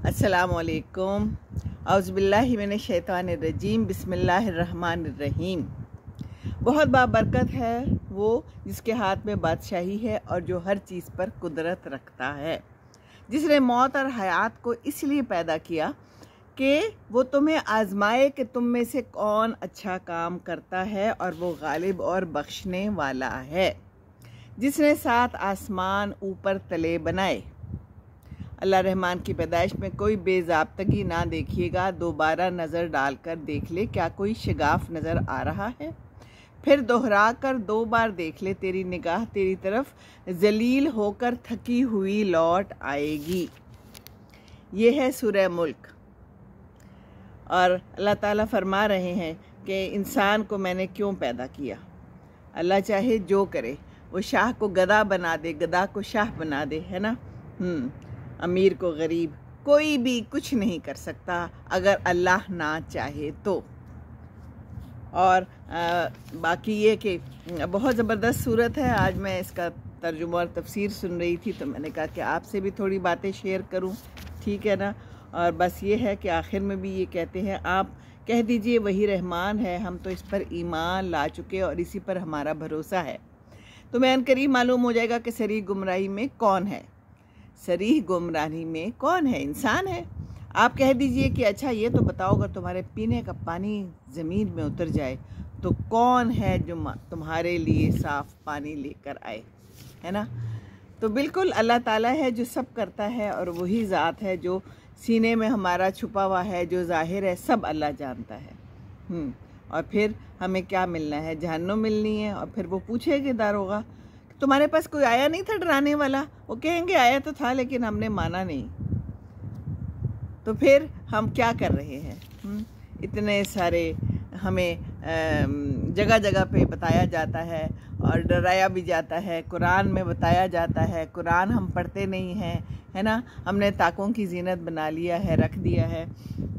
अस्सलामुअलैकुम औज़ुबिल्लाहि मिनश्शैतानिर्रजीम बिस्मिल्लाहिर्रहमानिर्रहीम। बहुत बाबरकत है वो जिसके हाथ में बादशाही है और जो हर चीज़ पर कुदरत रखता है, जिसने मौत और हयात को इसलिए पैदा किया कि वो तुम्हें आजमाए कि तुम में से कौन अच्छा काम करता है, और वो गालिब और बख्शने वाला है। जिसने 7 आसमान ऊपर तले बनाए। अल्लाह रहमान की पैदाइश में कोई बेज़ाब्तगी ना देखिएगा, दोबारा नज़र डालकर देख ले, क्या कोई शिगाफ नज़र आ रहा है? फिर दोहरा कर 2 बार देख ले, तेरी निगाह तेरी तरफ जलील होकर थकी हुई लौट आएगी। ये है सूरह मुल्क। और अल्लाह ताला फरमा रहे हैं कि इंसान को मैंने क्यों पैदा किया। अल्लाह चाहे जो करे, वो शाह को गधा बना दे, गधा को शाह बना दे, है ना। अमीर को गरीब, कोई भी कुछ नहीं कर सकता अगर अल्लाह ना चाहे तो। और बाकी ये कि बहुत ज़बरदस्त सूरत है। आज मैं इसका तर्जुमा और तफसीर सुन रही थी तो मैंने कहा कि आपसे भी थोड़ी बातें शेयर करूं, ठीक है ना। और बस ये है कि आखिर में भी ये कहते हैं, आप कह दीजिए वही रहमान है, हम तो इस पर ईमान ला चुके और इसी पर हमारा भरोसा है। तो मैं अनकरीब मालूम हो जाएगा कि सरीह गुमराही में कौन है। सरीह गुमराही में कौन है? इंसान है। आप कह दीजिए कि अच्छा ये तो बताओ, अगर तुम्हारे पीने का पानी ज़मीन में उतर जाए तो कौन है जो तुम्हारे लिए साफ़ पानी लेकर आए, है ना। तो बिल्कुल अल्लाह ताला है जो सब करता है, और वही ज़ात है जो सीने में हमारा छुपा हुआ है, जो ज़ाहिर है, सब अल्लाह जानता है। और फिर हमें क्या मिलना है? जहन्नुम मिलनी है। और फिर वो पूछेगा दारोगा, तुम्हारे पास कोई आया नहीं था डराने वाला? वो कहेंगे आया तो था लेकिन हमने माना नहीं। तो फिर हम क्या कर रहे हैं? इतने सारे हमें जगह जगह पे बताया जाता है और डराया भी जाता है। कुरान में बताया जाता है, कुरान हम पढ़ते नहीं हैं, है ना। हमने ताकों की जीनत बना लिया है, रख दिया है।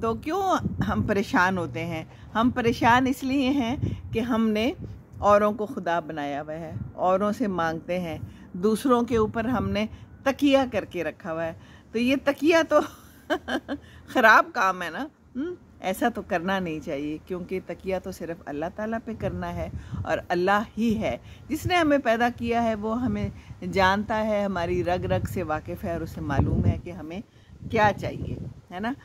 तो क्यों हम परेशान होते हैं? हम परेशान इसलिए हैं कि हमने औरों को खुदा बनाया हुआ है, औरों से मांगते हैं, दूसरों के ऊपर हमने तकिया करके रखा हुआ है। तो ये तकिया तो ख़राब काम है ना। ऐसा तो करना नहीं चाहिए, क्योंकि तकिया तो सिर्फ अल्लाह ताला पे करना है, और अल्लाह ही है जिसने हमें पैदा किया है। वो हमें जानता है, हमारी रग रग से वाकिफ़ है, और उसे मालूम है कि हमें क्या चाहिए, है ना।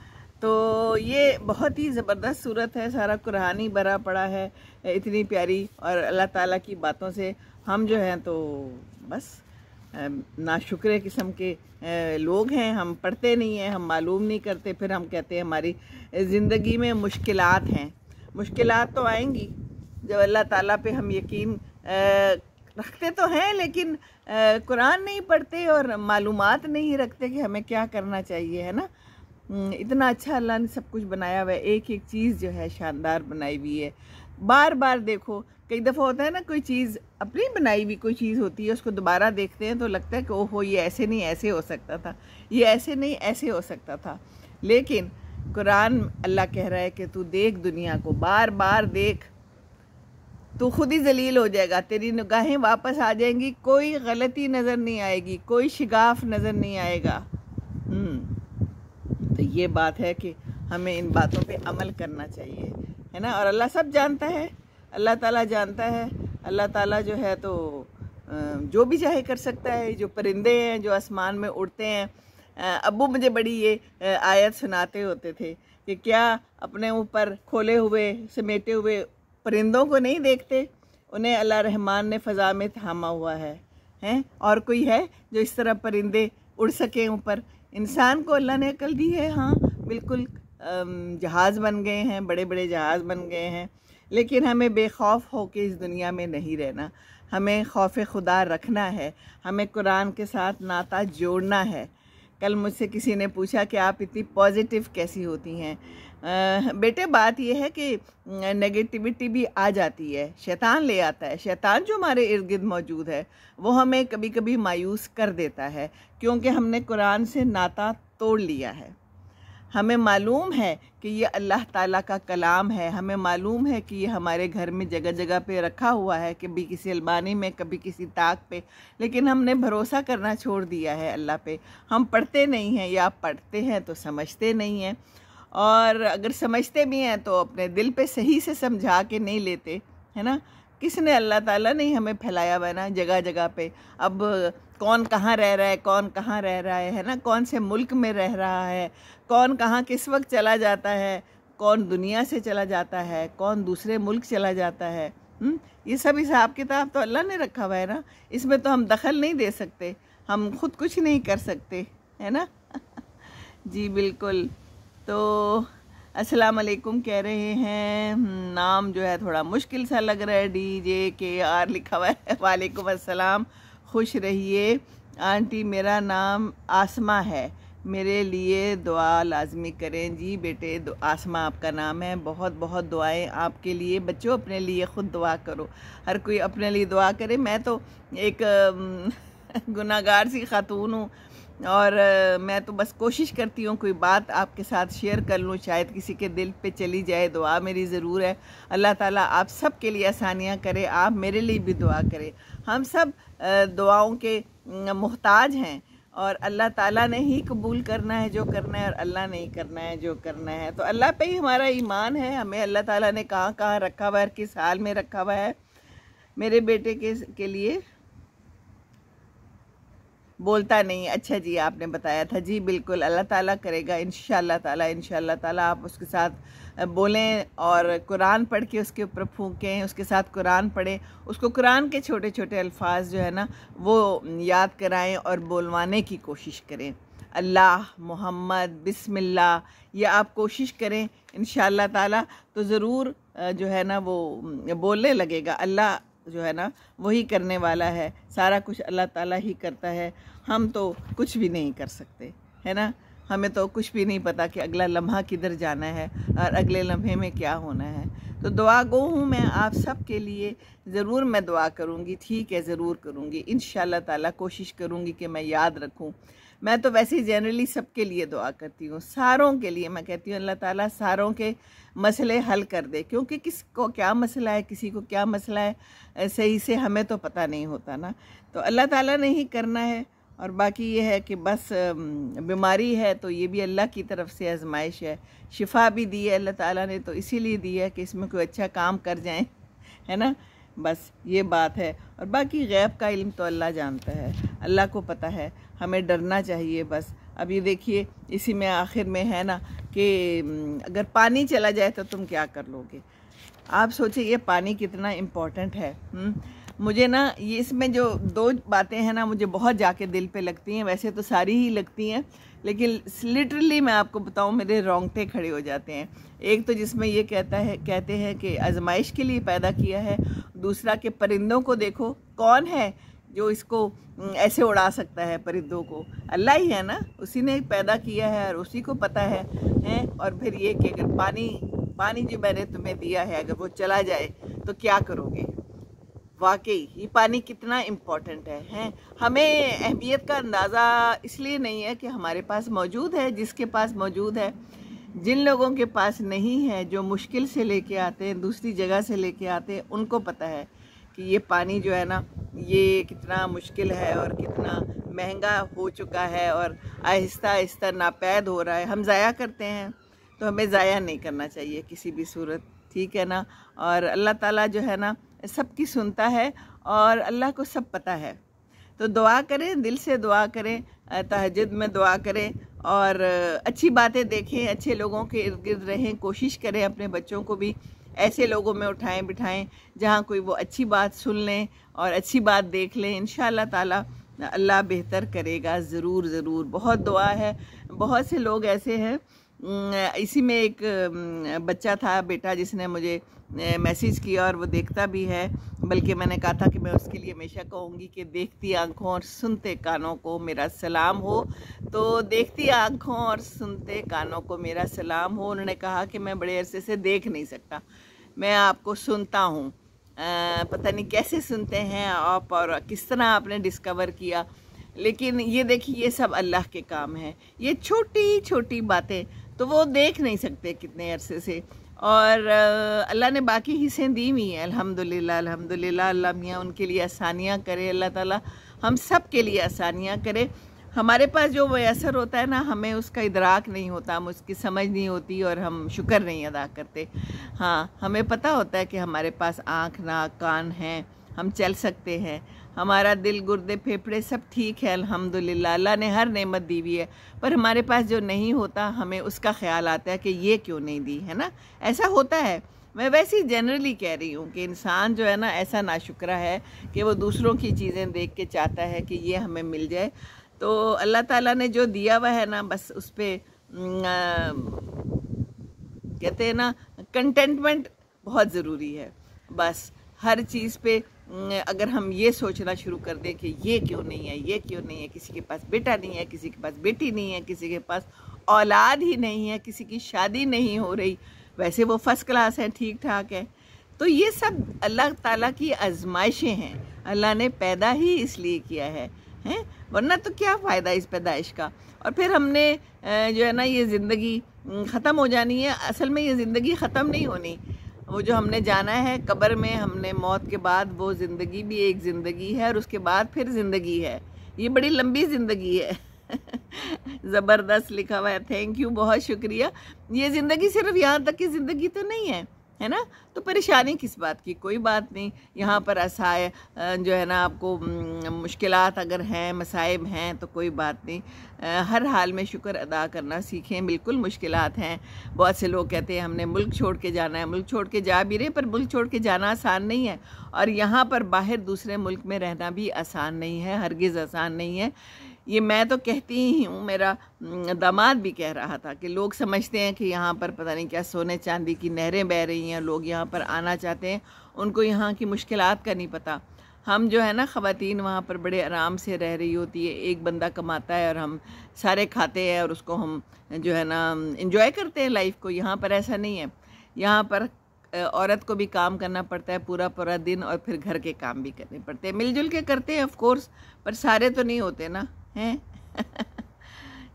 तो ये बहुत ही ज़बरदस्त सूरत है, सारा कुरान ही भरा पड़ा है इतनी प्यारी। और अल्लाह ताला की बातों से हम जो हैं तो बस नाशुक्र किस्म के लोग हैं। हम पढ़ते नहीं हैं, हम मालूम नहीं करते, फिर हम कहते हैं हमारी ज़िंदगी में मुश्किलात हैं। मुश्किलात तो आएंगी जब अल्लाह ताला पे हम यकीन रखते तो हैं, लेकिन कुरान नहीं पढ़ते और मालूमात नहीं रखते कि हमें क्या करना चाहिए, है ना। इतना अच्छा अल्लाह ने सब कुछ बनाया हुआ है, एक एक चीज़ जो है शानदार बनाई हुई है। बार बार देखो, कई दफ़ा होता है ना, कोई चीज़ अपनी बनाई हुई कोई चीज़ होती है, उसको दोबारा देखते हैं तो लगता है कि ओहो ये ऐसे नहीं ऐसे हो सकता था, ये ऐसे नहीं ऐसे हो सकता था। लेकिन कुरान अल्लाह कह रहा है कि तू देख दुनिया को, बार बार देख, तू खुद ही जलील हो जाएगा, तेरी निगाहें वापस आ जाएंगी, कोई गलती नज़र नहीं आएगी, कोई शिगाफ नज़र नहीं आएगा। तो ये बात है कि हमें इन बातों पे अमल करना चाहिए, है ना। और अल्लाह सब जानता है, अल्लाह ताला जानता है। अल्लाह ताला जो है तो जो भी चाहे कर सकता है। जो परिंदे हैं जो आसमान में उड़ते हैं, अब्बू मुझे बड़ी ये आयत सुनाते होते थे कि क्या अपने ऊपर खोले हुए समेटे हुए परिंदों को नहीं देखते? उन्हें अल्लाह रहमान ने फ़ज़ा में थामा हुआ है। और कोई है जो इस तरह परिंदे उड़ सके ऊपर? इंसान को अल्लाह ने अकल दी है, हाँ बिल्कुल। जहाज़ बन गए हैं, बड़े बड़े जहाज़ बन गए हैं, लेकिन हमें बेखौफ हो के इस दुनिया में नहीं रहना। हमें खौफ खुदा रखना है, हमें कुरान के साथ नाता जोड़ना है। कल मुझसे किसी ने पूछा कि आप इतनी पॉजिटिव कैसी होती हैं? बेटे बात यह है कि नेगेटिविटी भी आ जाती है, शैतान ले आता है। शैतान जो हमारे इर्द गिर्द मौजूद है वो हमें कभी कभी मायूस कर देता है, क्योंकि हमने कुरान से नाता तोड़ लिया है। हमें मालूम है कि ये अल्लाह ताला का कलाम है, हमें मालूम है कि ये हमारे घर में जगह जगह पे रखा हुआ है, कभी किसी अलमारी में, कभी किसी ताक पे, लेकिन हमने भरोसा करना छोड़ दिया है अल्लाह पे। हम पढ़ते नहीं हैं, या पढ़ते हैं तो समझते नहीं हैं, और अगर समझते भी हैं तो अपने दिल पे सही से समझा के नहीं लेते, है ना। किसने, अल्लाह ताला ने ही हमें फैलाया हुआ है ना जगह जगह पे। अब कौन कहाँ रह रहा है, कौन कहाँ रह रहा है ना, कौन से मुल्क में रह रहा है, कौन कहाँ किस वक्त चला जाता है, कौन दुनिया से चला जाता है, कौन दूसरे मुल्क चला जाता है, ये सब हिसाब किताब तो अल्लाह ने रखा हुआ है ना। इसमें तो हम दखल नहीं दे सकते, हम खुद कुछ नहीं कर सकते, है ना। जी बिल्कुल। तो अस्सलाम वालेकुम कह रहे हैं, नाम जो है थोड़ा मुश्किल सा लग रहा है, DJKR लिखा हुआ है। वालेकुम अस्सलाम, खुश रहिए आंटी, मेरा नाम आसमा है, मेरे लिए दुआ लाजमी करें। जी बेटे, आसमा आपका नाम है, बहुत बहुत दुआएं आपके लिए। बच्चों अपने लिए ख़ुद दुआ करो, हर कोई अपने लिए दुआ करे। मैं तो एक गुनाहगार सी खातून हूँ, और मैं तो बस कोशिश करती हूँ कोई बात आपके साथ शेयर कर लूँ, शायद किसी के दिल पे चली जाए। दुआ मेरी ज़रूर है, अल्लाह ताला आप सब के लिए आसानियाँ करे, आप मेरे लिए भी दुआ करें। हम सब दुआओं के मोहताज हैं, और अल्लाह ताला ने ही कबूल करना है जो करना है, और अल्लाह ने ही करना है जो करना है। तो अल्लाह पे ही हमारा ईमान है, हमें अल्लाह ताला ने कहाँ कहाँ रखा हुआ है, किस हाल में रखा हुआ है। मेरे बेटे के लिए बोलता नहीं, अच्छा जी आपने बताया था। जी बिल्कुल, अल्लाह ताला करेगा इंशाअल्लाह ताला। आप उसके साथ बोलें और कुरान पढ़ के उसके ऊपर फूकें, उसके साथ कुरान पढ़ें, उसको कुरान के छोटे छोटे अल्फाज जो है ना वो याद कराएं और बोलवाने की कोशिश करें। अल्लाह, मोहम्मद, बिस्मिल्लाह, ये आप कोशिश करें इंशाअल्लाह ताला, तो ज़रूर जो है ना वो बोलने लगेगा। अल्लाह जो है ना वही करने वाला है, सारा कुछ अल्लाह ताला ही करता है, हम तो कुछ भी नहीं कर सकते, है ना। हमें तो कुछ भी नहीं पता कि अगला लम्हा किधर जाना है और अगले लम्हे में क्या होना है। तो दुआ गो हूँ मैं आप सब के लिए, ज़रूर मैं दुआ करूँगी, ठीक है, ज़रूर करूँगी इंशाअल्लाह ताला, कोशिश करूँगी कि मैं याद रखूँ। मैं तो वैसे ही जनरली सबके लिए दुआ करती हूँ, सारों के लिए। मैं कहती हूँ अल्लाह ताला सारों के मसले हल कर दे, क्योंकि किसको क्या मसला है, किसी को क्या मसला है, सही से हमें तो पता नहीं होता ना। तो अल्लाह ताला ने ही करना है। और बाकी ये है कि बस बीमारी है तो ये भी अल्लाह की तरफ से आजमाइश है, शिफा भी दी है अल्लाह ताला ने, तो इसीलिए दी है कि इसमें कोई अच्छा काम कर जाएं, है ना। बस ये बात है, और बाकी गैब का इल्म तो अल्लाह जानता है, अल्लाह को पता है। हमें डरना चाहिए बस। अब ये देखिए, इसी में आखिर में है ना कि अगर पानी चला जाए तो तुम क्या कर लोगे। आप सोचिए ये पानी कितना इम्पोर्टेंट है। मुझे ना ये इसमें जो दो बातें हैं ना मुझे बहुत जाके दिल पे लगती हैं, वैसे तो सारी ही लगती हैं, लेकिन लिटरली मैं आपको बताऊं मेरे रोंगटे खड़े हो जाते हैं। एक तो जिसमें ये कहते हैं कि आजमाइश के लिए पैदा किया है, दूसरा कि परिंदों को देखो, कौन है जो इसको ऐसे उड़ा सकता है परिंदों को, अल्लाह ही है ना, उसी ने पैदा किया है और उसी को पता है। और फिर ये कि अगर पानी जो मैंने तुम्हें दिया है अगर वो चला जाए तो क्या करोगे। वाकई ये पानी कितना इम्पोर्टेंट है। हमें अहमियत का अंदाज़ा इसलिए नहीं है कि हमारे पास मौजूद है, जिसके पास मौजूद है। जिन लोगों के पास नहीं है, जो मुश्किल से लेके आते हैं, दूसरी जगह से लेके आते हैं, उनको पता है कि ये पानी जो है ना ये कितना मुश्किल है और कितना महंगा हो चुका है और आहिस्ता आहिस्ता नापैद हो रहा है। हम ज़ाया करते हैं, तो हमें ज़ाया नहीं करना चाहिए किसी भी सूरत, ठीक है ना। और अल्लाह ताला जो है ना सबकी सुनता है और अल्लाह को सब पता है। तो दुआ करें, दिल से दुआ करें, तहज्जुद में दुआ करें और अच्छी बातें देखें, अच्छे लोगों के इर्द गिर्द रहें। कोशिश करें अपने बच्चों को भी ऐसे लोगों में उठाएं बिठाएं जहाँ कोई वो अच्छी बात सुन लें और अच्छी बात देख लें। इंशाअल्लाह ताला अल्लाह बेहतर करेगा, ज़रूर ज़रूर। बहुत दुआ है, बहुत से लोग ऐसे हैं। इसी में एक बच्चा था, बेटा, जिसने मुझे मैसेज किया और वो देखता भी है, बल्कि मैंने कहा था कि मैं उसके लिए हमेशा कहूँगी कि देखती आँखों और सुनते कानों को मेरा सलाम हो। तो देखती आँखों और सुनते कानों को मेरा सलाम हो। उन्होंने कहा कि मैं बड़े अरसे से देख नहीं सकता, मैं आपको सुनता हूँ। पता नहीं कैसे सुनते हैं आप और किस तरह आपने डिस्कवर किया, लेकिन ये देखिए ये सब अल्लाह के काम है। ये छोटी छोटी बातें तो वो देख नहीं सकते कितने अरसे से। और अल्लाह ने बाकी हिस्से दी हुई हैं, अल्हम्दुलिल्लाह अल्हम्दुलिल्लाह। अल्लाह मियाँ उनके लिए आसानियाँ करे, अल्लाह ताला हम सब के लिए आसानियाँ करे। हमारे पास जो मैसर होता है ना, हमें उसका इदराक नहीं होता, हम उसकी समझ नहीं होती और हम शुक्र नहीं अदा करते। हाँ, हमें पता होता है कि हमारे पास आँख नाक कान हैं, हम चल सकते हैं, हमारा दिल गुर्दे फेफड़े सब ठीक है अल्हम्दुलिल्लाह, अल्लाह ने हर नेमत दी हुई है। पर हमारे पास जो नहीं होता, हमें उसका ख्याल आता है कि ये क्यों नहीं दी, है ना। ऐसा होता है। मैं वैसे ही जनरली कह रही हूँ कि इंसान जो है ना, ऐसा नाशुक्रा है कि वो दूसरों की चीज़ें देख के चाहता है कि ये हमें मिल जाए। तो अल्लाह ताला ने जो दिया हुआ है ना, बस उस पर कहते हैं ना, कंटेंटमेंट बहुत ज़रूरी है। बस हर चीज़ पे अगर हम ये सोचना शुरू कर दें कि ये क्यों नहीं है, ये क्यों नहीं है, किसी के पास बेटा नहीं है, किसी के पास बेटी नहीं है, किसी के पास औलाद ही नहीं है, किसी की शादी नहीं हो रही, वैसे वो फर्स्ट क्लास है, ठीक ठाक है। तो ये सब अल्लाह ताला की आजमाइशें हैं, अल्लाह ने पैदा ही इसलिए किया है, हैं, वरना तो क्या फ़ायदा इस पैदाइश का। और फिर हमने जो है ना, ये ज़िंदगी ख़त्म हो जानी है। असल में ये ज़िंदगी ख़त्म नहीं होनी, वो जो हमने जाना है कब्र में, हमने मौत के बाद वो ज़िंदगी भी एक ज़िंदगी है और उसके बाद फिर ज़िंदगी है। ये बड़ी लंबी ज़िंदगी है। ज़बरदस्त लिखा हुआ है, थैंक यू, बहुत शुक्रिया। ये ज़िंदगी सिर्फ यहाँ तक की ज़िंदगी तो नहीं है ना। तो परेशानी किस बात की, कोई बात नहीं। यहाँ पर असाए जो है ना, आपको मुश्किलात अगर हैं, मसाइब हैं, तो कोई बात नहीं। हर हाल में शुक्र अदा करना सीखें। बिल्कुल मुश्किलात हैं। बहुत से लोग कहते हैं हमने मुल्क छोड़ के जाना है, मुल्क छोड़ के जा भी रहे, पर मुल्क छोड़ के जाना आसान नहीं है। और यहाँ पर बाहर दूसरे मुल्क में रहना भी आसान नहीं है, हरगिज़ आसान नहीं है। ये मैं तो कहती ही हूँ, मेरा दामाद भी कह रहा था कि लोग समझते हैं कि यहाँ पर पता नहीं क्या सोने चांदी की नहरें बह रही हैं, लोग यहाँ पर आना चाहते हैं, उनको यहाँ की मुश्किलात का नहीं पता। हम जो है ना, ख़वातीन वहाँ पर बड़े आराम से रह रही होती है, एक बंदा कमाता है और हम सारे खाते हैं और उसको हम जो है ना इंजॉय करते हैं लाइफ को। यहाँ पर ऐसा नहीं है। यहाँ पर औरत को भी काम करना पड़ता है पूरा पूरा दिन, और फिर घर के काम भी करने पड़ते हैं। मिलजुल के करते हैं ऑफ कोर्स, पर सारे तो नहीं होते ना, हैं।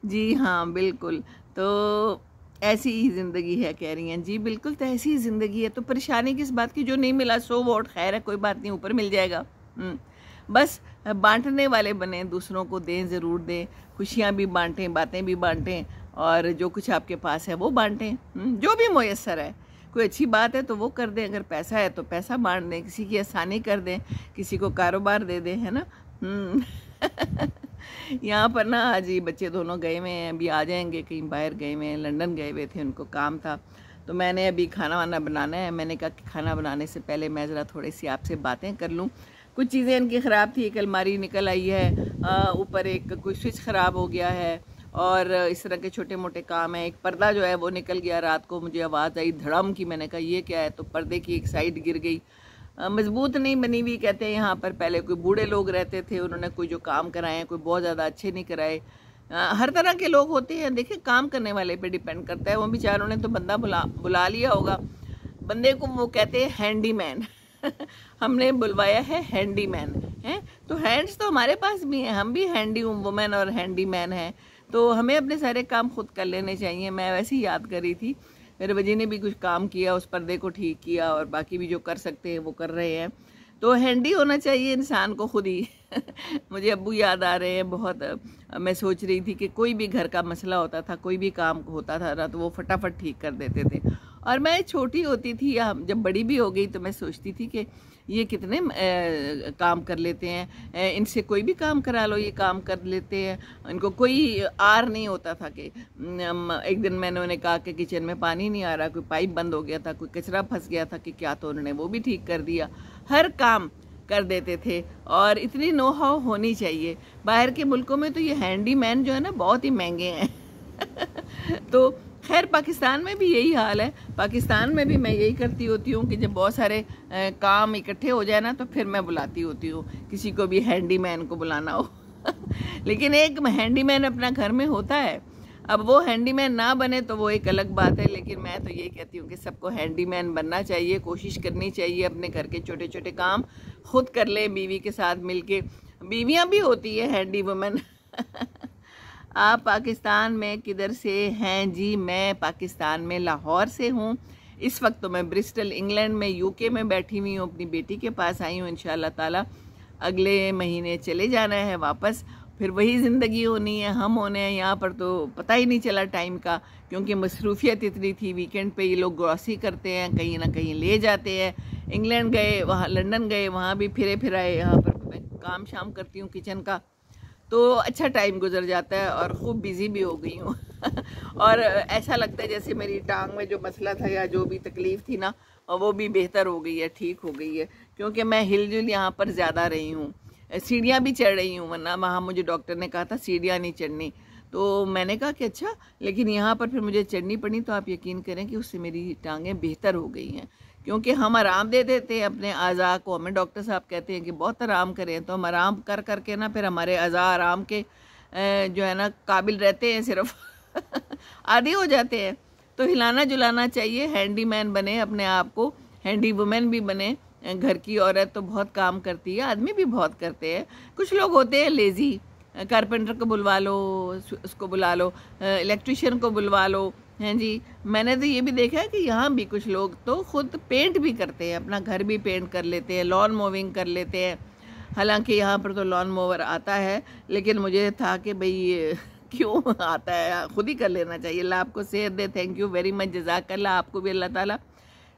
जी हाँ, बिल्कुल। तो ऐसी ही ज़िंदगी है, कह रही हैं जी, बिल्कुल। तो ऐसी ही ज़िंदगी है, तो परेशानी किस बात की। जो नहीं मिला सो वोट, खैर है, कोई बात नहीं, ऊपर मिल जाएगा। बस बांटने वाले बने, दूसरों को दें, ज़रूर दें, खुशियाँ भी बांटें, बातें भी बांटें, और जो कुछ आपके पास है वो बांटें। जो भी मुयस्सर है, कोई अच्छी बात है तो वो कर दें, अगर पैसा है तो पैसा बांट दें, किसी की आसानी कर दें, किसी को कारोबार दे दें, है ना। यहाँ पर ना आज ही बच्चे दोनों गए हुए हैं, अभी आ जाएंगे, कहीं बाहर गए हुए हैं, लंदन गए हुए थे, उनको काम था। तो मैंने अभी खाना वाना बनाना है। मैंने कहा कि खाना बनाने से पहले मैं ज़रा थोड़ी सी आपसे बातें कर लूँ। कुछ चीज़ें इनकी ख़राब थी, एक अलमारी निकल आई है, ऊपर एक कोई स्विच ख़राब हो गया है, और इस तरह के छोटे मोटे काम हैं। एक पर्दा जो है वो निकल गया, रात को मुझे आवाज़ आई धड़म की, मैंने कहा ये क्या है, तो पर्दे की एक साइड गिर गई, मजबूत नहीं बनी हुई। कहते हैं यहाँ पर पहले कोई बूढ़े लोग रहते थे, उन्होंने कोई जो काम कराए हैं, कोई बहुत ज़्यादा अच्छे नहीं कराए। हर तरह के लोग होते हैं, देखिए काम करने वाले पे डिपेंड करता है। वो बेचारों ने तो बंदा बुला लिया होगा, बंदे को वो कहते हैं हैंडीमैन। हमने बुलवाया है हैंडीमैन, हैं। तो हैंड्स तो हमारे पास भी हैं, हम भी हैंडी वुमेन और हैंडीमैन हैं, तो हमें अपने सारे काम खुद कर लेने चाहिए। मैं वैसे ही याद कर रही थी, मेरे बजी ने भी कुछ काम किया, उस पर्दे को ठीक किया, और बाकी भी जो कर सकते हैं वो कर रहे हैं। तो हैंडी होना चाहिए इंसान को खुद ही। मुझे अब्बू याद आ रहे हैं बहुत। मैं सोच रही थी कि कोई भी घर का मसला होता था, कोई भी काम होता था ना, तो वो फटाफट ठीक कर देते थे। और मैं छोटी होती थी, या जब बड़ी भी हो गई, तो मैं सोचती थी कि ये कितने काम कर लेते हैं, इनसे कोई भी काम करा लो, ये काम कर लेते हैं, इनको कोई आर नहीं होता था। कि एक दिन मैंने उन्हें कहा कि किचन में पानी नहीं आ रहा, कोई पाइप बंद हो गया था, कोई कचरा फंस गया था कि क्या, तो उन्होंने वो भी ठीक कर दिया। हर काम कर देते थे, और इतनी नो हाउ होनी चाहिए। बाहर के मुल्कों में तो ये हैंडीमैन जो है ना बहुत ही महंगे हैं। तो खैर पाकिस्तान में भी यही हाल है। पाकिस्तान में भी मैं यही करती होती हूँ कि जब बहुत सारे काम इकट्ठे हो जाए ना, तो फिर मैं बुलाती होती हूँ किसी को भी हैंडीमैन को बुलाना हो। लेकिन एक हैंडीमैन अपना घर में होता है। अब वो हैंडीमैन ना बने तो वो एक अलग बात है, लेकिन मैं तो ये कहती हूँ कि सबको हैंडीमैन बनना चाहिए, कोशिश करनी चाहिए अपने घर के छोटे छोटे काम खुद कर ले, बीवी के साथ मिलके। बीवियाँ भी होती है हैंडी वुमेन। आप पाकिस्तान में किधर से हैं जी? मैं पाकिस्तान में लाहौर से हूँ। इस वक्त तो मैं ब्रिस्टल इंग्लैंड में यूके में बैठी हुई हूँ, अपनी बेटी के पास आई हूँ। इंशाल्लाह ताला अगले महीने चले जाना है वापस, फिर वही ज़िंदगी होनी है, हम होने हैं यहाँ पर। तो पता ही नहीं चला टाइम का, क्योंकि मसरूफियत इतनी थी। वीकेंड पे ये लोग ग्रॉसरी करते हैं, कहीं ना कहीं ले जाते हैं। इंग्लैंड गए, वहाँ लंदन गए, वहाँ भी फिर आए। यहाँ पर मैं काम शाम करती हूँ किचन का, तो अच्छा टाइम गुजर जाता है और ख़ूब बिज़ी भी हो गई हूँ। और ऐसा लगता है जैसे मेरी टांग में जो मसला था या जो भी तकलीफ़ थी ना, वो भी बेहतर हो गई है, ठीक हो गई है, क्योंकि मैं हिलजुल यहाँ पर ज़्यादा रही हूँ। सीढ़ियाँ भी चढ़ रही हूँ, वरना वहाँ मुझे डॉक्टर ने कहा था सीढ़ियाँ नहीं चढ़नी। तो मैंने कहा कि अच्छा, लेकिन यहाँ पर फिर मुझे चढ़नी पड़ी। तो आप यकीन करें कि उससे मेरी टांगें बेहतर हो गई हैं, क्योंकि हम आराम दे देते हैं अपने अज़ा को। हमें डॉक्टर साहब कहते हैं कि बहुत आराम करें, तो हम आराम कर करके ना फिर हमारे अज़ा आराम के जो है ना काबिल रहते हैं, सिर्फ आदि हो जाते हैं। तो हिलाना जुलाना चाहिए, हैंडी मैन बने अपने आप को, हैंडी वुमेन भी बने। घर की औरत तो बहुत काम करती है, आदमी भी बहुत करते हैं। कुछ लोग होते हैं लेज़ी, कारपेंटर को बुलवा लो, उसको बुला लो, इलेक्ट्रिशियन को बुलवा लो, हैं जी। मैंने तो ये भी देखा है कि यहाँ भी कुछ लोग तो खुद पेंट भी करते हैं, अपना घर भी पेंट कर लेते हैं, लॉन मोविंग कर लेते हैं। हालांकि यहाँ पर तो लॉन मोवर आता है, लेकिन मुझे था कि भाई क्यों आता है, खुद ही कर लेना चाहिए। अल्लाह आपको सेहत दे। थैंक यू वेरी मच, जज़ाकल्लाह। आपको भी अल्लाह ताला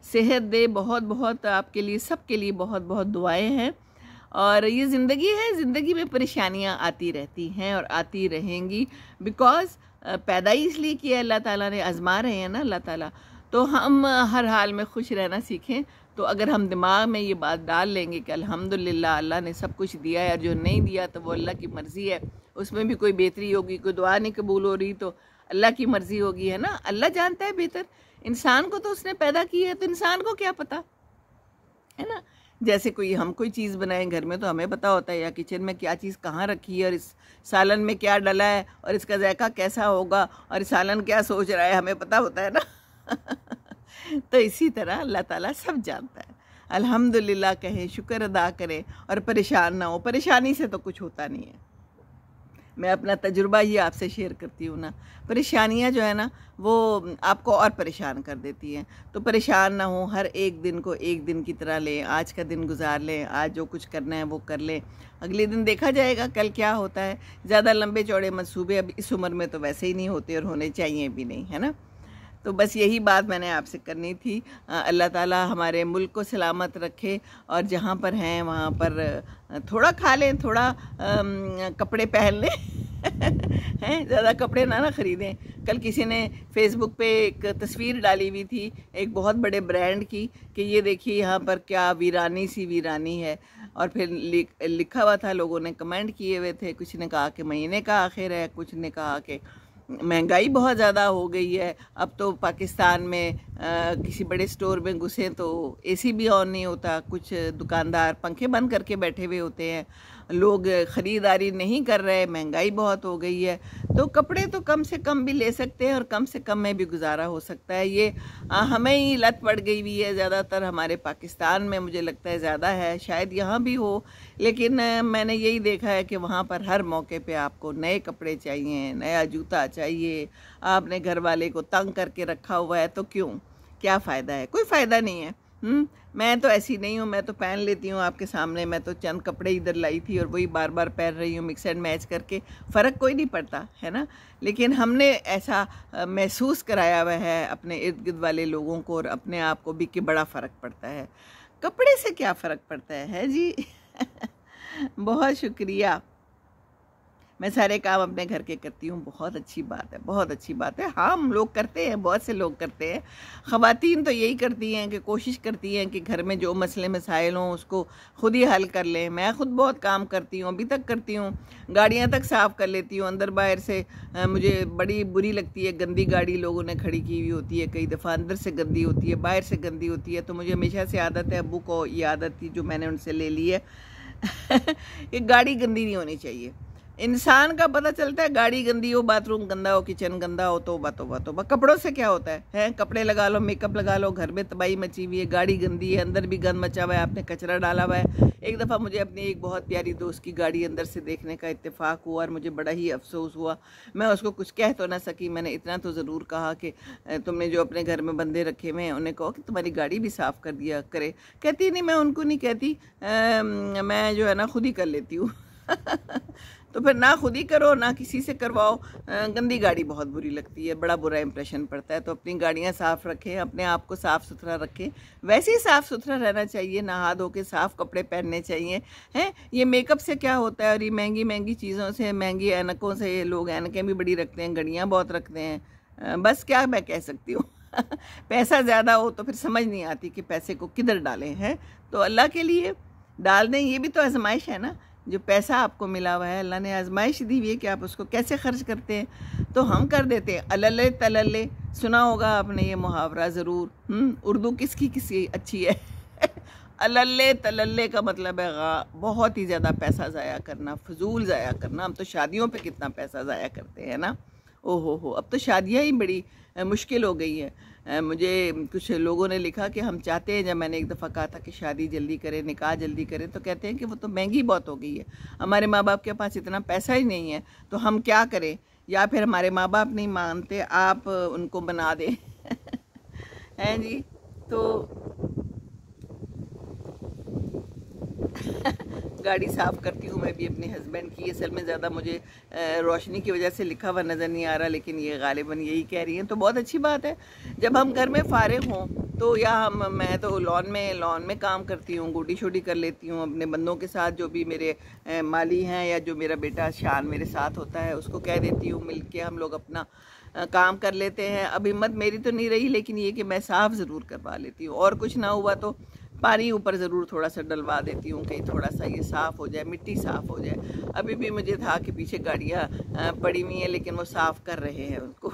सेहत दे। बहुत बहुत आपके लिए, सबके लिए बहुत बहुत दुआएं हैं। और ये ज़िंदगी है, ज़िंदगी में परेशानियां आती रहती हैं और आती रहेंगी, बिकॉज़ पैदा ही इसलिए किया अल्लाह ताला ने, आज़मा रहे हैं ना अल्लाह ताला। तो हम हर हाल में खुश रहना सीखें। तो अगर हम दिमाग में ये बात डाल लेंगे कि अल्हम्दुलिल्लाह अल्लाह ने सब कुछ दिया है, और जो नहीं दिया तो वो अल्लाह की मर्ज़ी है, उसमें भी कोई बेहतरी होगी, कोई दुआ नहीं कबूल हो रही तो अल्लाह की मर्ज़ी होगी, है ना। अल्लाह जानता है बेहतर। इंसान को तो उसने पैदा किया है, तो इंसान को क्या पता, है ना। जैसे हम कोई चीज़ बनाएं घर में, तो हमें पता होता है या किचन में क्या चीज़ कहाँ रखी है, और इस सालन में क्या डला है, और इसका जायका कैसा होगा, और सालन क्या सोच रहा है, हमें पता होता है ना। तो इसी तरह अल्लाह ताला सब जानता है। अल्हम्दुलिल्लाह कहें, शुक्र अदा करें, और परेशान ना हो। परेशानी से तो कुछ होता नहीं है। मैं अपना तजुर्बा ही आपसे शेयर करती हूँ ना। परेशानियाँ जो है ना, वो आपको और परेशान कर देती हैं। तो परेशान ना हो, हर एक दिन को एक दिन की तरह लें, आज का दिन गुजार लें, आज जो कुछ करना है वो कर लें, अगले दिन देखा जाएगा कल क्या होता है। ज़्यादा लंबे चौड़े मंसूबे अब इस उम्र में तो वैसे ही नहीं होते, और होने चाहिए भी नहीं, है ना। तो बस यही बात मैंने आपसे करनी थी। अल्लाह ताला हमारे मुल्क को सलामत रखे, और जहाँ पर हैं वहाँ पर थोड़ा खा लें, थोड़ा कपड़े पहन लें। हैं, ज़्यादा कपड़े ना ख़रीदें। कल किसी ने फेसबुक पे एक तस्वीर डाली हुई थी एक बहुत बड़े ब्रांड की, कि ये देखिए यहाँ पर क्या वीरानी सी वीरानी है। और फिर लिखा हुआ था, लोगों ने कमेंट किए हुए थे। कुछ ने कहा कि महीने का आखिर है, कुछ ने कहा कि महंगाई बहुत ज़्यादा हो गई है। अब तो पाकिस्तान में किसी बड़े स्टोर में घुसे तो एसी भी ऑन नहीं होता, कुछ दुकानदार पंखे बंद करके बैठे हुए होते हैं, लोग ख़रीदारी नहीं कर रहे, महंगाई बहुत हो गई है। तो कपड़े तो कम से कम भी ले सकते हैं, और कम से कम में भी गुजारा हो सकता है। ये हमें ही लत पड़ गई हुई है, ज़्यादातर हमारे पाकिस्तान में मुझे लगता है ज़्यादा है, शायद यहाँ भी हो, लेकिन मैंने यही देखा है कि वहाँ पर हर मौके पे आपको नए कपड़े चाहिए, नया जूता चाहिए। आपने घर वाले को तंग करके रखा हुआ है, तो क्यों, क्या फ़ायदा है? कोई फ़ायदा नहीं है। मैं तो ऐसी नहीं हूँ, मैं तो पहन लेती हूँ आपके सामने। मैं तो चंद कपड़े इधर लाई थी और वही बार बार पहन रही हूँ, मिक्स एंड मैच करके, फ़र्क कोई नहीं पड़ता, है ना। लेकिन हमने ऐसा महसूस कराया हुआ है अपने इर्द गिर्द वाले लोगों को और अपने आप को भी कि बड़ा फ़र्क पड़ता है। कपड़े से क्या फ़र्क पड़ता है जी। बहुत शुक्रिया। मैं सारे काम अपने घर के करती हूँ। बहुत अच्छी बात है, बहुत अच्छी बात है। हाँ, हम लोग करते हैं, बहुत से लोग करते हैं। ख़वातीन तो यही करती हैं कि कोशिश करती हैं कि घर में जो मसले मसाइल हों उसको ख़ुद ही हल कर लें। मैं ख़ुद बहुत काम करती हूँ, अभी तक करती हूँ। गाड़ियाँ तक साफ़ कर लेती हूँ अंदर बाहर से। मुझे बड़ी बुरी लगती है, गंदी गाड़ी लोगों ने खड़ी की हुई होती है, कई दफ़ा अंदर से गंदी होती है, बाहर से गंदी होती है। तो मुझे हमेशा से आदत है, अब्बू को ये आदत थी जो मैंने उनसे ले ली है कि गाड़ी गंदी नहीं होनी चाहिए। इंसान का पता चलता है गाड़ी गंदी हो, बाथरूम गंदा हो, किचन गंदा हो, तौबा तौबा तौबा। कपड़ों से क्या होता है? कपड़े लगा लो, मेकअप लगा लो, घर में तबाही मची हुई है, गाड़ी गंदी है, अंदर भी गंद मचा हुआ है, आपने कचरा डाला हुआ है। एक दफ़ा मुझे अपनी एक बहुत प्यारी दोस्त की गाड़ी अंदर से देखने का इत्तेफाक हुआ और मुझे बड़ा ही अफसोस हुआ। मैं उसको कुछ कह तो ना सकी, मैंने इतना तो ज़रूर कहा कि तुमने जो अपने घर में बंदे रखे हुए हैं उन्हें कहो कि तुम्हारी गाड़ी भी साफ़ कर दिया करे। कहती नहीं, मैं उनको नहीं कहती, मैं जो है ना खुद ही कर लेती हूँ। तो फिर ना खुद ही करो ना किसी से करवाओ। गंदी गाड़ी बहुत बुरी लगती है, बड़ा बुरा इंप्रेशन पड़ता है। तो अपनी गाड़ियाँ साफ़ रखें, अपने आप को साफ़ सुथरा रखें। वैसे ही साफ़ सुथरा रहना चाहिए, नहा धो के साफ़ कपड़े पहनने चाहिए। हैं ये मेकअप से क्या होता है, और ये महंगी महंगी चीज़ों से, महंगी ऐनकों से, ये लोग ऐनकें भी बड़ी रखते हैं, घड़ियाँ बहुत रखते हैं। बस क्या मैं कह सकती हूँ। पैसा ज़्यादा हो तो फिर समझ नहीं आती कि पैसे को किधर डालें। हैं तो अल्लाह के लिए डाल दें, ये भी तो आजमाइश है ना। जो पैसा आपको मिला हुआ है, अल्लाह ने आजमाइश दी हुई है कि आप उसको कैसे खर्च करते हैं। तो हम कर देते हैं अल्ले तलल्ले। सुना होगा आपने ये मुहावरा ज़रूर। उर्दू किसकी अच्छी है। अल्ले तलल्ले का मतलब है बहुत ही ज़्यादा पैसा ज़ाया करना, फजूल ज़ाया करना। हम तो शादियों पे कितना पैसा ज़ाया करते हैं ना। ओहो हो, अब तो शादियाँ ही बड़ी मुश्किल हो गई हैं। मुझे कुछ लोगों ने लिखा कि हम चाहते हैं, जब मैंने एक दफ़ा कहा था कि शादी जल्दी करें, निकाह जल्दी करें, तो कहते हैं कि वो तो महंगी बहुत हो गई है, हमारे माँ बाप के पास इतना पैसा ही नहीं है, तो हम क्या करें। या फिर हमारे माँ बाप नहीं मानते, आप उनको बना दें। हैं जी। तो गाड़ी साफ़ करती हूँ मैं भी अपने हस्बैंड की। असल में ज़्यादा मुझे रोशनी की वजह से लिखा हुआ नज़र नहीं आ रहा, लेकिन ये गालिबन यही कह रही हैं। तो बहुत अच्छी बात है, जब हम घर में फ़ारिग हों तो या मैं तो लॉन में काम करती हूँ, गोटी छोटी कर लेती हूँ अपने बंदों के साथ। जो भी मेरे माली हैं या जो मेरा बेटा शान मेरे साथ होता है, उसको कह देती हूँ, मिल के हम लोग अपना काम कर लेते हैं। अब हिम्मत मेरी तो नहीं रही, लेकिन ये कि मैं साफ़ ज़रूर करवा लेती हूँ। और कुछ ना हुआ तो पानी ऊपर ज़रूर थोड़ा सा डलवा देती हूँ, कहीं थोड़ा सा ये साफ़ हो जाए, मिट्टी साफ़ हो जाए। अभी भी मुझे था कि पीछे गाड़ियाँ पड़ी हुई हैं, लेकिन वो साफ़ कर रहे हैं उनको।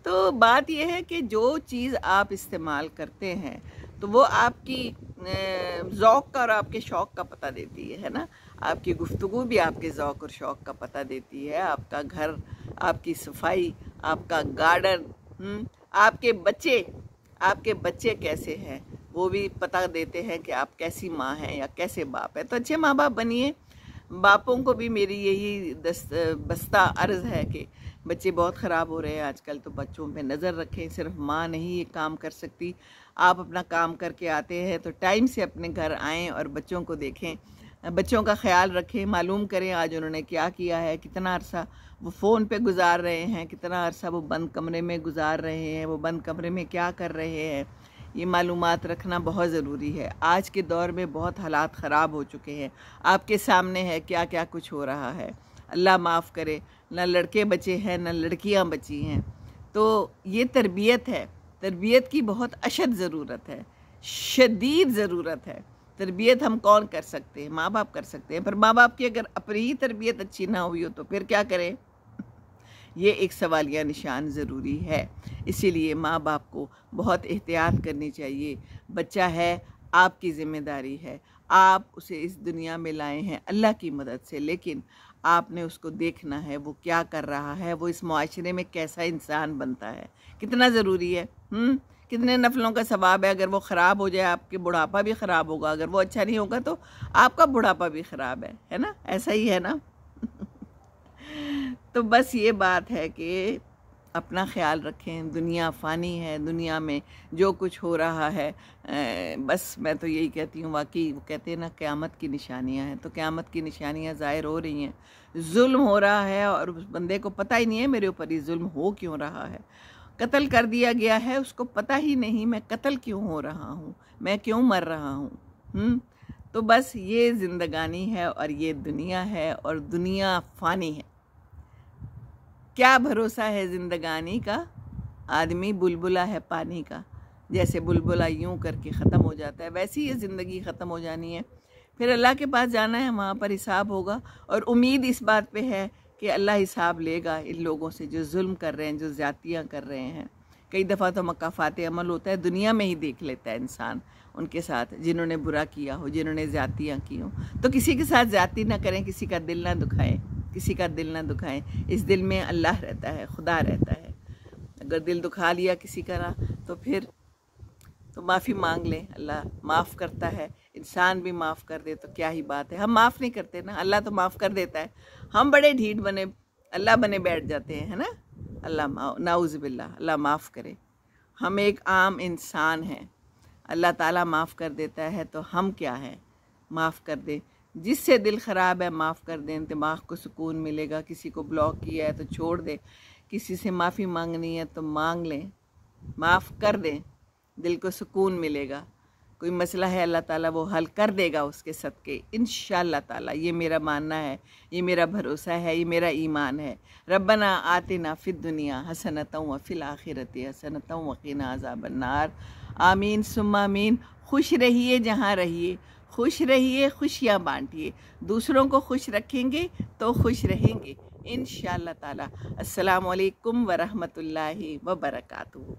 तो बात यह है कि जो चीज़ आप इस्तेमाल करते हैं तो वो आपकी ज़ौक़ का और आपके शौक़ का पता देती है ना। आपकी गुफ्तगू भी आपके ज़ौक़ और शौक़ का पता देती है। आपका घर, आपकी सफाई, आपका गार्डन, आपके बच्चे कैसे हैं, वो भी पता देते हैं कि आप कैसी माँ हैं या कैसे बाप हैं। तो अच्छे माँ बाप बनिए। बापों को भी मेरी यही बस्ता अर्ज़ है कि बच्चे बहुत ख़राब हो रहे हैं आजकल, तो बच्चों पे नज़र रखें। सिर्फ माँ नहीं ये काम कर सकती। आप अपना काम करके आते हैं तो टाइम से अपने घर आएँ और बच्चों को देखें, बच्चों का ख्याल रखें, मालूम करें आज उन्होंने क्या किया है, कितना अरसा वो फ़ोन पे गुजार रहे हैं, कितना अरसा वो बंद कमरे में गुजार रहे हैं, वो बंद कमरे में क्या कर रहे हैं। ये मालूमात रखना बहुत ज़रूरी है। आज के दौर में बहुत हालात ख़राब हो चुके हैं, आपके सामने है क्या क्या कुछ हो रहा है। अल्लाह माफ़ करे, ना लड़के बचे हैं ना लड़कियां बची हैं। तो ये तरबियत है, तरबियत की बहुत अशद ज़रूरत है, शदीद ज़रूरत है। तरबियत हम कौन कर सकते हैं? माँ बाप कर सकते हैं। पर माँ बाप की अगर अपनी ही तरबियत अच्छी ना हुई हो तो फिर क्या करें? ये एक सवालिया निशान ज़रूरी है। इसीलिए माँ बाप को बहुत एहतियात करनी चाहिए। बच्चा है, आपकी ज़िम्मेदारी है, आप उसे इस दुनिया में लाए हैं अल्लाह की मदद से, लेकिन आपने उसको देखना है वो क्या कर रहा है, वो इस मुआशरे में कैसा इंसान बनता है, कितना ज़रूरी है। कितने नफलों का सवाब है। अगर वो ख़राब हो जाए, आपके बुढ़ापा भी ख़राब होगा। अगर वो अच्छा नहीं होगा तो आपका बुढ़ापा भी ख़राब है ना। ऐसा ही है ना। तो बस ये बात है कि अपना ख्याल रखें। दुनिया फ़ानी है, दुनिया में जो कुछ हो रहा है, बस मैं तो यही कहती हूँ, वाकई वो कहते हैं ना क़यामत की निशानियाँ हैं, तो क़यामत की निशानियाँ ज़ाहिर हो रही हैं। जुल्म हो रहा है और उस बंदे को पता ही नहीं है मेरे ऊपर ये जुल्म हो क्यों रहा है। कत्ल कर दिया गया है, उसको पता ही नहीं मैं कत्ल क्यों हो रहा हूँ, मैं क्यों मर रहा हूँ। तो बस ये ज़िंदगानी है और ये दुनिया है, और दुनिया फ़ानी है। क्या भरोसा है ज़िंदगानी का, आदमी बुलबुला है पानी का। जैसे बुलबुला यूं करके ख़त्म हो जाता है, वैसी ये ज़िंदगी ख़त्म हो जानी है। फिर अल्लाह के पास जाना है, वहाँ पर हिसाब होगा। और उम्मीद इस बात पे है कि अल्लाह हिसाब लेगा इन लोगों से जो जुल्म कर रहे हैं, जो ज़्यादतियाँ कर रहे हैं। कई दफ़ा तो मकाफ़ात अमल होता है दुनिया में ही देख लेता है इंसान उनके साथ जिन्होंने बुरा किया हो, जिन्होंने ज़्यादतियाँ की हों। तो किसी के साथ ज़्यादती ना करें, किसी का दिल ना दुखाएं, किसी का दिल ना दुखाएं। इस दिल में अल्लाह रहता है, खुदा रहता है। अगर दिल दुखा लिया किसी का ना तो फिर तो माफ़ी मांग लें, अल्लाह माफ़ करता है। इंसान भी माफ़ कर दे तो क्या ही बात है। हम माफ़ नहीं करते ना, अल्लाह तो माफ़ कर देता है। हम बड़े ढीठ बने अल्लाह बने बैठ जाते हैं, है ना। अल्लाह नाउज़ बिल्लाह, अल्लाह माफ़ करे। हम एक आम इंसान हैं, अल्लाह ताला माफ़ कर देता है तो हम क्या हैं, माफ़ कर दें। जिससे दिल ख़राब है माफ़ कर दें, दिमाग को सुकून मिलेगा। किसी को ब्लॉक किया है तो छोड़ दें, किसी से माफ़ी मांगनी है तो मांग लें, माफ़ कर दें, दिल को सुकून मिलेगा। कोई मसला है अल्लाह ताला वो हल कर देगा उसके सदक़े इंशाअल्लाह ताला। ये मेरा मानना है, ये मेरा भरोसा है, ये मेरा ईमान है। रब्बना आतिना फिद दुनिया हसनतम व फिल आखिरति हसनतम व क़िना अज़ाबन्नार। आमीन सुम्मा आमीन। खुश रहिए जहाँ रहिए, खुश रहिए, खुशियाँ बांटिए। दूसरों को खुश रखेंगे तो खुश रहेंगे इंशाअल्लाह ताला। अस्सलामु अलैकुम व रहमतुल्लाहि व बरकातुहू।